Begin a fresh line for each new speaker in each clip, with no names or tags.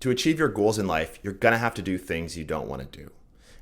To achieve your goals in life, you're gonna have to do things you don't want to do.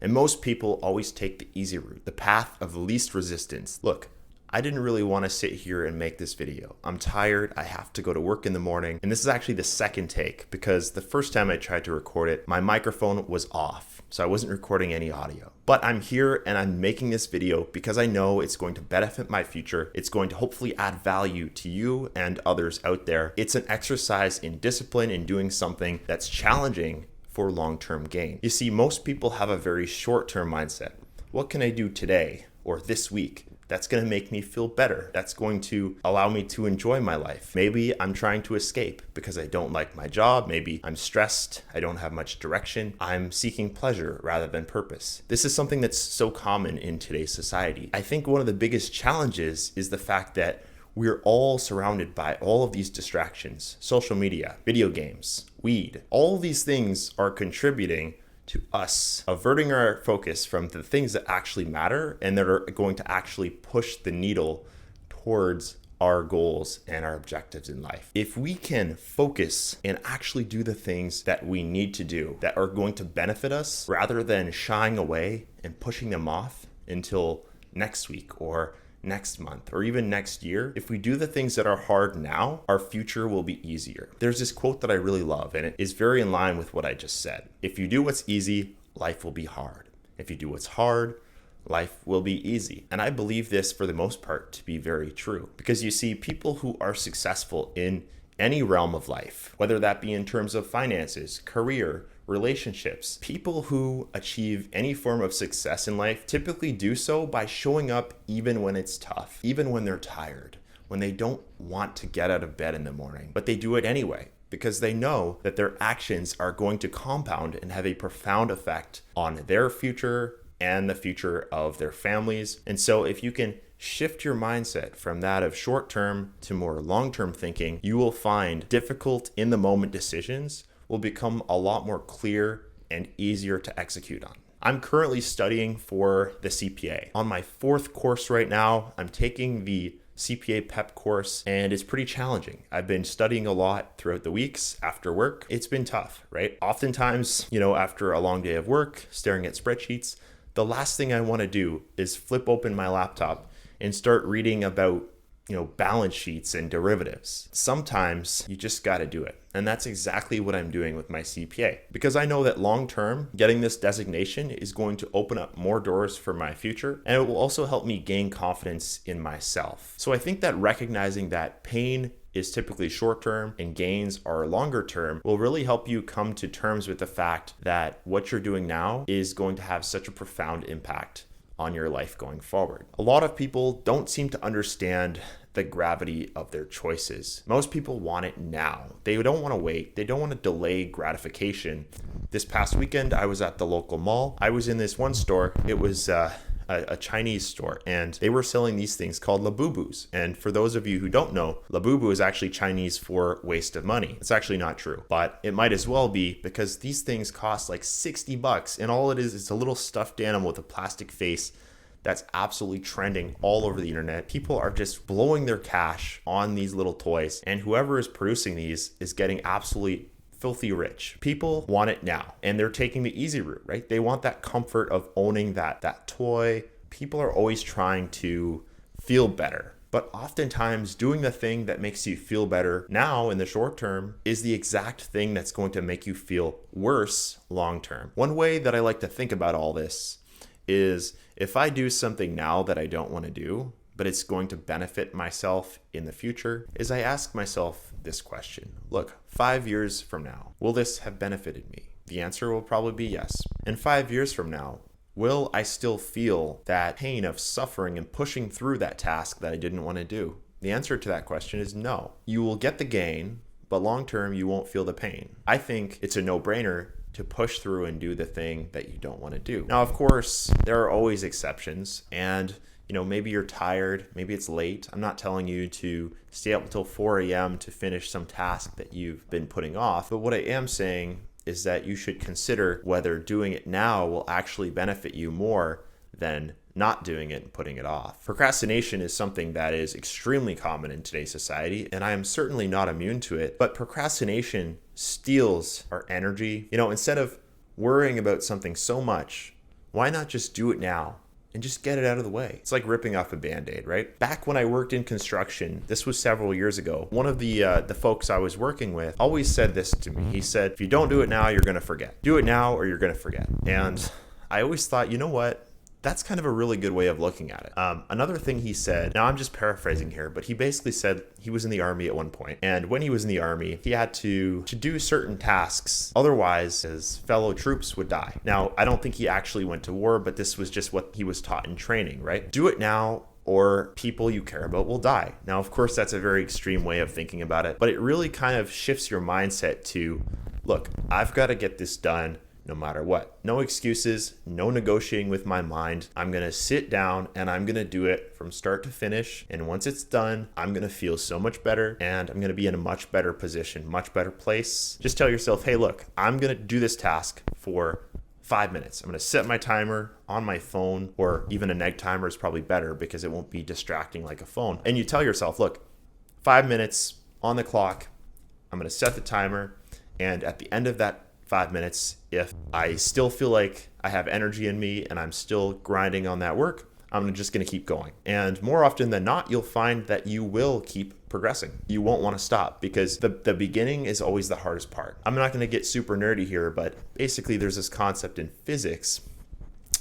And most people always take the easy route, the path of least resistance. Look, I didn't really want to sit here and make this video. I'm tired, I have to go to work in the morning, and this is actually the second take because the first time I tried to record it, my microphone was off, so I wasn't recording any audio. But I'm here and I'm making this video because I know it's going to benefit my future. It's going to hopefully add value to you and others out there. It's an exercise in discipline in doing something that's challenging for long-term gain. You see, most people have a very short-term mindset. What can I do today or this week that's going to make me feel better? That's going to allow me to enjoy my life. Maybe I'm trying to escape because I don't like my job. Maybe I'm stressed. I don't have much direction. I'm seeking pleasure rather than purpose. This is something that's so common in today's society. I think one of the biggest challenges is the fact that we're all surrounded by all of these distractions: social media, video games, weed. All of these things are contributing to us averting our focus from the things that actually matter and that are going to actually push the needle towards our goals and our objectives in life. If we can focus and actually do the things that we need to do that are going to benefit us rather than shying away and pushing them off until next week or next month or even next year, if we do the things that are hard now, our future will be easier. There's this quote that I really love, and it is very in line with what I just said. If you do what's easy, life will be hard. If you do what's hard, life will be easy. And I believe this for the most part to be very true, because you see, people who are successful in any realm of life, whether that be in terms of finances, career, relationships, people who achieve any form of success in life typically do so by showing up even when it's tough, even when they're tired, when they don't want to get out of bed in the morning, but they do it anyway because they know that their actions are going to compound and have a profound effect on their future and the future of their families. And so if you can shift your mindset from that of short-term to more long-term thinking, you will find difficult in-the-moment decisions will become a lot more clear and easier to execute on. I'm currently studying for the CPA. On my fourth course right now, I'm taking the CPA PEP course, and it's pretty challenging. I've been studying a lot throughout the weeks after work. It's been tough, right? Oftentimes, after a long day of work, staring at spreadsheets, the last thing I want to do is flip open my laptop and start reading about balance sheets and derivatives. Sometimes you just got to do it. And that's exactly what I'm doing with my CPA, because I know that long term, getting this designation is going to open up more doors for my future, and it will also help me gain confidence in myself. So I think that recognizing that pain is typically short term and gains are longer term will really help you come to terms with the fact that what you're doing now is going to have such a profound impact on your life going forward. A lot of people don't seem to understand the gravity of their choices. Most people want it now. They don't want to wait. They don't want to delay gratification. This past weekend, I was at the local mall. I was in this one store. It was a Chinese store, and they were selling these things called labubus. And for those of you who don't know, labubu is actually Chinese for waste of money. It's actually not true, but it might as well be, because these things cost like $60, and all it is a little stuffed animal with a plastic face that's absolutely trending all over the internet. People are just blowing their cash on these little toys, and whoever is producing these is getting absolutely filthy rich. People want it now, and they're taking the easy route, right? They want that comfort of owning that toy. People are always trying to feel better, but oftentimes doing the thing that makes you feel better now in the short term is the exact thing that's going to make you feel worse long term. One way that I like to think about all this is, if I do something now that I don't want to do, but it's going to benefit myself in the future, is I ask myself this question: look, 5 years from now, will this have benefited me? The answer will probably be yes. And 5 years from now, will I still feel that pain of suffering and pushing through that task that I didn't want to do? The answer to that question is no. You will get the gain, but long term, you won't feel the pain. I think it's a no-brainer to push through and do the thing that you don't want to do. Now, of course, there are always exceptions, and maybe you're tired, maybe it's late. I'm not telling you to stay up until 4 a.m. to finish some task that you've been putting off. But what I am saying is that you should consider whether doing it now will actually benefit you more than not doing it and putting it off. Procrastination is something that is extremely common in today's society, and I am certainly not immune to it, but procrastination steals our energy. Instead of worrying about something so much, why not just do it now and just get it out of the way? It's like ripping off a Band-Aid, right? Back when I worked in construction, this was several years ago, one of the folks I was working with always said this to me. He said, if you don't do it now, you're going to forget. Do it now or you're going to forget. And I always thought, you know what? That's kind of a really good way of looking at it. Another thing he said, now I'm just paraphrasing here, but he basically said he was in the Army at one point, and when he was in the Army, he had to do certain tasks. Otherwise, his fellow troops would die. Now, I don't think he actually went to war, but this was just what he was taught in training, right? Do it now or people you care about will die. Now, of course, that's a very extreme way of thinking about it, but it really kind of shifts your mindset to, look, I've got to get this done no matter what. No excuses, no negotiating with my mind. I'm gonna sit down and I'm gonna do it from start to finish. And once it's done, I'm gonna feel so much better and I'm gonna be in a much better position, much better place. Just tell yourself, hey, look, I'm gonna do this task for 5 minutes. I'm gonna set my timer on my phone, or even a neg timer is probably better because it won't be distracting like a phone. And you tell yourself, look, 5 minutes on the clock, I'm gonna set the timer, and at the end of that 5 minutes, if I still feel like I have energy in me and I'm still grinding on that work, I'm just going to keep going. And more often than not, you'll find that you will keep progressing. You won't want to stop because the beginning is always the hardest part. I'm not going to get super nerdy here, but basically there's this concept in physics.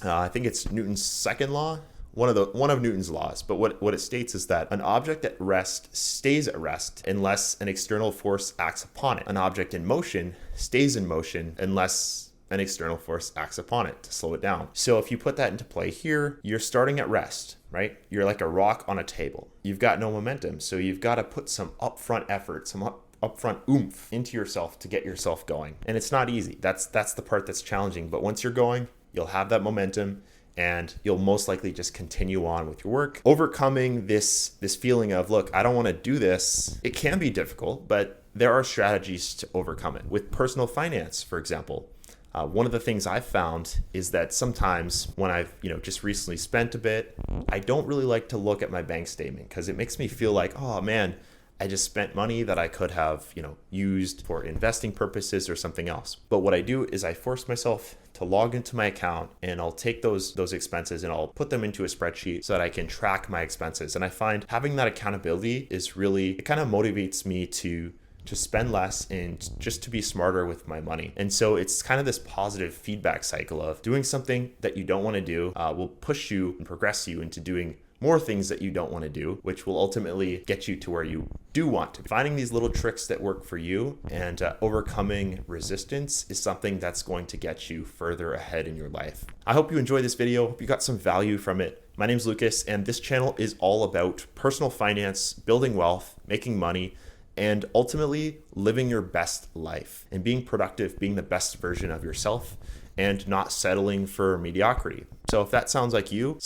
I think it's Newton's second law. One of Newton's laws, but what it states is that an object at rest stays at rest unless an external force acts upon it. An object in motion stays in motion unless an external force acts upon it to slow it down. So if you put that into play here, you're starting at rest, right? You're like a rock on a table. You've got no momentum, so you've got to put some upfront effort, some upfront oomph into yourself to get yourself going. And it's not easy. That's the part that's challenging. But once you're going, you'll have that momentum, and you'll most likely just continue on with your work. Overcoming this feeling of, look, I don't want to do this, it can be difficult, but there are strategies to overcome it. With personal finance, for example, one of the things I've found is that sometimes when I've just recently spent a bit, I don't really like to look at my bank statement because it makes me feel like, oh man, I just spent money that I could have, used for investing purposes or something else. But what I do is I force myself to log into my account, and I'll take those expenses and I'll put them into a spreadsheet so that I can track my expenses. And I find having that accountability is really, it kind of motivates me to spend less and just to be smarter with my money. And so it's kind of this positive feedback cycle of doing something that you don't want to do will push you and progress you into doing more things that you don't want to do, which will ultimately get you to where you do want to be. Finding these little tricks that work for you and overcoming resistance is something that's going to get you further ahead in your life. I hope you enjoyed this video. Hope you got some value from it. My name's Lucas, and this channel is all about personal finance, building wealth, making money, and ultimately living your best life and being productive, being the best version of yourself, and not settling for mediocrity. So if that sounds like you,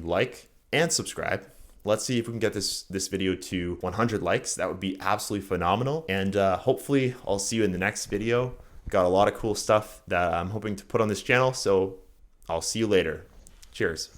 like and subscribe. Let's see if we can get this video to 100 likes. That would be absolutely phenomenal. And hopefully I'll see you in the next video. Got a lot of cool stuff that I'm hoping to put on this channel. So I'll see you later. Cheers.